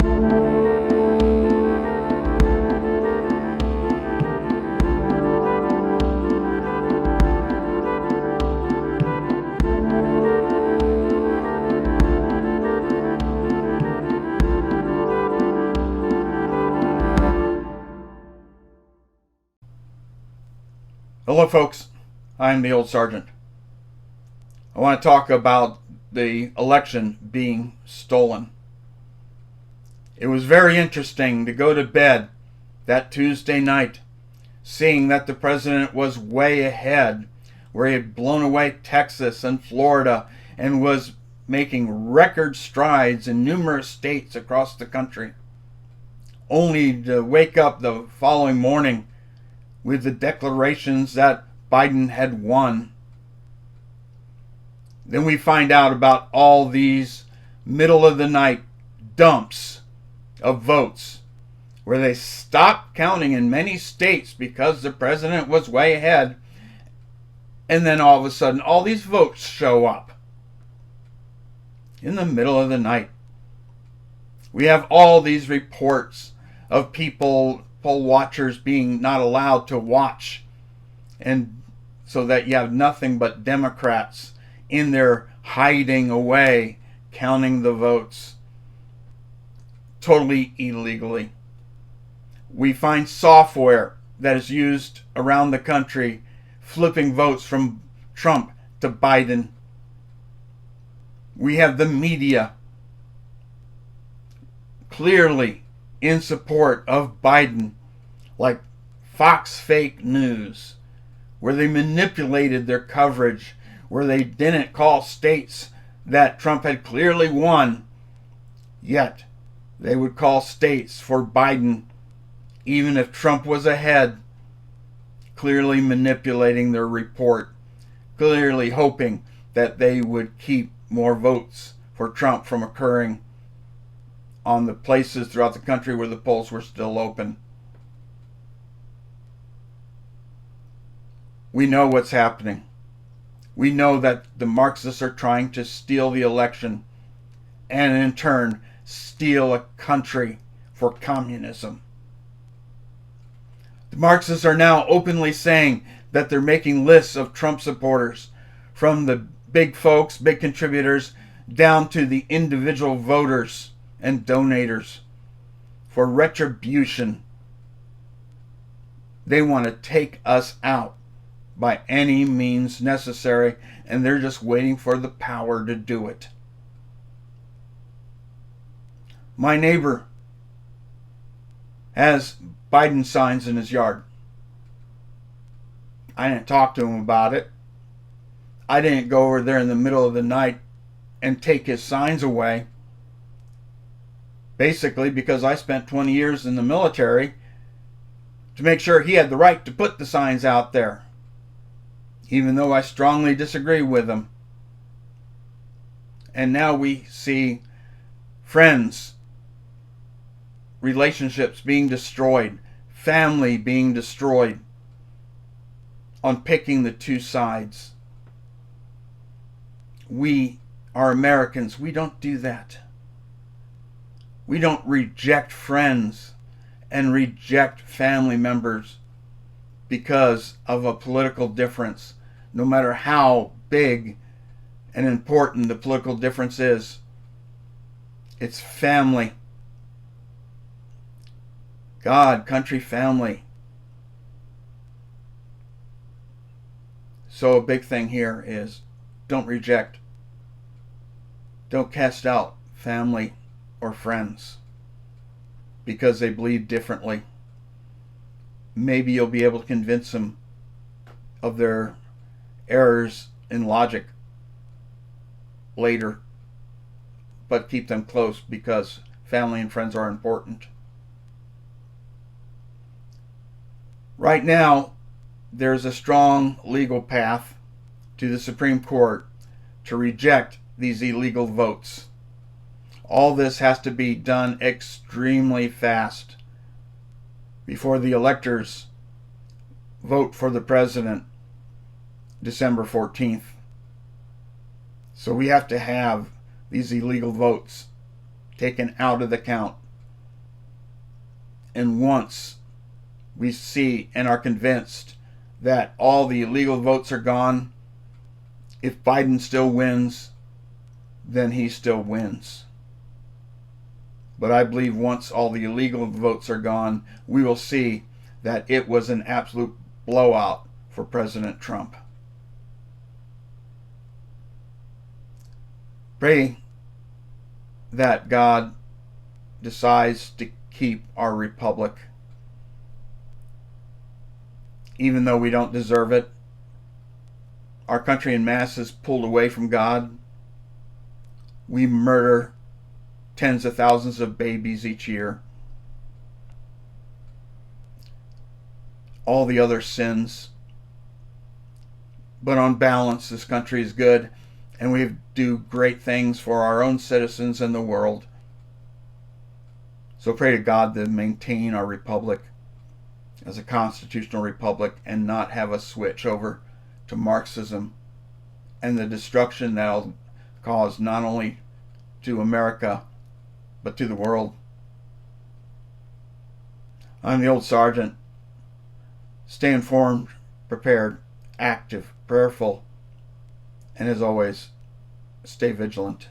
Hello folks, I'm the old sergeant. I want to talk about the election being stolen. It was very interesting to go to bed that Tuesday night seeing that the president was way ahead, where he had blown away Texas and Florida and was making record strides in numerous states across the country, only to wake up the following morning with the declarations that Biden had won. Then we find out about all these middle of the night dumps of votes where they stopped counting in many states because the president was way ahead, and then all of a sudden all these votes show up in the middle of the night. We have all these reports of poll watchers being not allowed to watch, and so that you have nothing but Democrats in there hiding away, counting the votes totally illegally. We find software that is used around the country flipping votes from Trump to Biden. We have the media clearly in support of Biden, like Fox Fake News, where they manipulated their coverage, where they didn't call states that Trump had clearly won, yet they would call states for Biden even if Trump was ahead, clearly manipulating their report, clearly hoping that they would keep more votes for Trump from occurring on the places throughout the country where the polls were still open. We know what's happening. We know that the Marxists are trying to steal the election and in turn steal a country for communism. The Marxists are now openly saying that they're making lists of Trump supporters, from the big folks, big contributors, down to the individual voters and donators, for retribution. They want to take us out by any means necessary, and they're just waiting for the power to do it. My neighbor has Biden signs in his yard. I didn't talk to him about it. I didn't go over there in the middle of the night and take his signs away. Basically because I spent 20 years in the military to make sure he had the right to put the signs out there, even though I strongly disagree with him. And now we see friends, relationships being destroyed, family being destroyed on picking the two sides. We are Americans. We don't do that. We don't reject friends and reject family members because of a political difference, no matter how big and important the political difference is. It's family. God, country, family. So a big thing here is don't reject, don't cast out family or friends because they believe differently. Maybe you'll be able to convince them of their errors in logic later, but keep them close because family and friends are important. Right now, there's a strong legal path to the Supreme Court to reject these illegal votes. All this has to be done extremely fast before the electors vote for the president December 14th. So we have to have these illegal votes taken out of the count And once we see and are convinced that all the illegal votes are gone, if Biden still wins, then he still wins. But I believe once all the illegal votes are gone, we will see that it was an absolute blowout for President Trump. Pray that God decides to keep our republic, even though we don't deserve it. Our country en masse is pulled away from God. We murder tens of thousands of babies each year. All the other sins. But on balance, this country is good, and we do great things for our own citizens and the world. So pray to God to maintain our republic as a constitutional republic and not have us switch over to Marxism and the destruction that'll cause not only to America but to the world. I'm the old sergeant. Stay informed, prepared, active, prayerful, and as always, stay vigilant.